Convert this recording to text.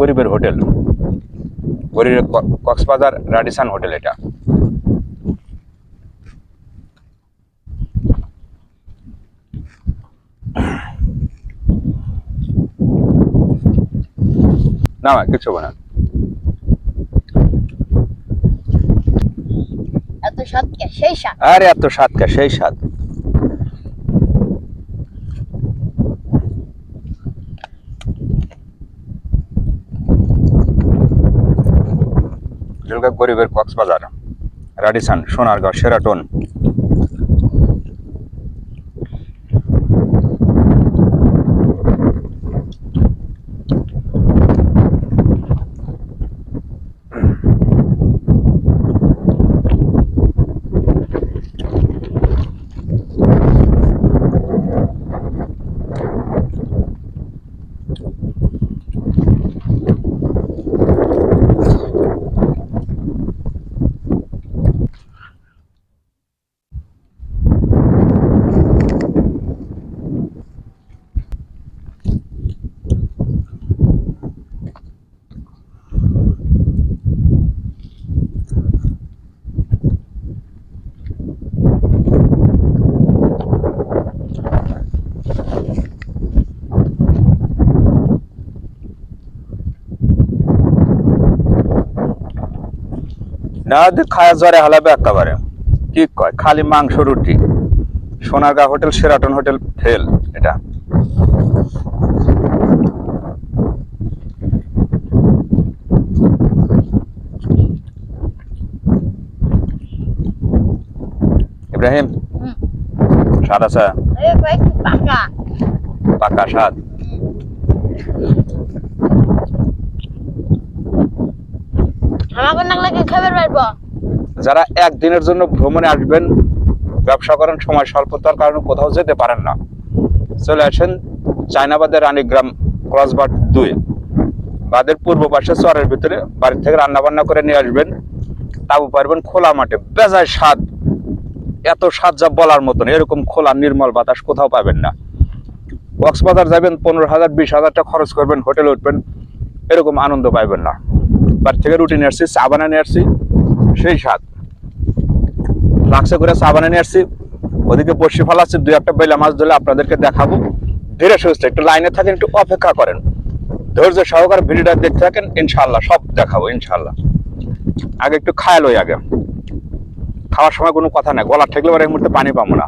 গরিবের হোটেল, গরিবের কক্সবাজার রাডিসান হোটেল। এটা না কিছু হবে না। এত স্বাদ কে সেই স্বাদ। আরে এত স্বাদ কে সেই স্বাদ। গরিবের কক্সবাজার রাডিসান সোনারগাঁও শেরাটন। না খায়া জ্বরে হালাবে একেবারে। কি কয় খালি মাংস রুটি। Sonargaon hotel Sheraton hotel fail এটা। ইব্রাহিম স্বাদ আছে? পাকা পাকা স্বাদ। আমাকে না লাগে খাবার পারবো। যারা একদিনের জন্য ভ্রমণে আসবেন, ব্যবসা করেন, সময় স্বল্পতার কারণে কোথাও যেতে পারেন না, চলে আসেন চায়নাবাদের রানীগ্রাম ক্রসবাট 2 বাদের পূর্ব পাশে চরের ভিতরে বাড়ি থেকে রান্না বান্না করে নিয়ে আসবেন। তাবু পারবেন খোলা মাঠে, বেজায় স্বাদ। এত স্বাদ যা বলার মতন। এরকম খোলা নির্মল বাতাস কোথাও পাবেন না। কক্সবাজার যাবেন 15,000 20,000 টাকা খরচ করবেন, হোটেলে উঠবেন, এরকম আনন্দ পাইবেন না। বাড়ি থেকে রুটি নিয়ে আসছি, চা বানিয়ে নিয়ে আসছি, সেই স্বাদ। ফ্লাক্সে করে চা বানিয়ে নিয়ে আসছি, ওদিকে বসি ফেলাচ্ছি, 2-1টা বেলা মাছ ধরে আপনাদেরকে দেখাবো। ধীরে সুস্থে একটু লাইনে থাকেন, একটু অপেক্ষা করেন, ধৈর্য সহকারে ভিডিওটা দেখতে থাকেন, ইনশাল্লাহ সব দেখাবো ইনশাল্লাহ। আগে একটু খায়া লই, আগে খাওয়ার সময় কোনো কথা নাই, গলা ঠেকলে এই মুহূর্তে পানি পাবো না।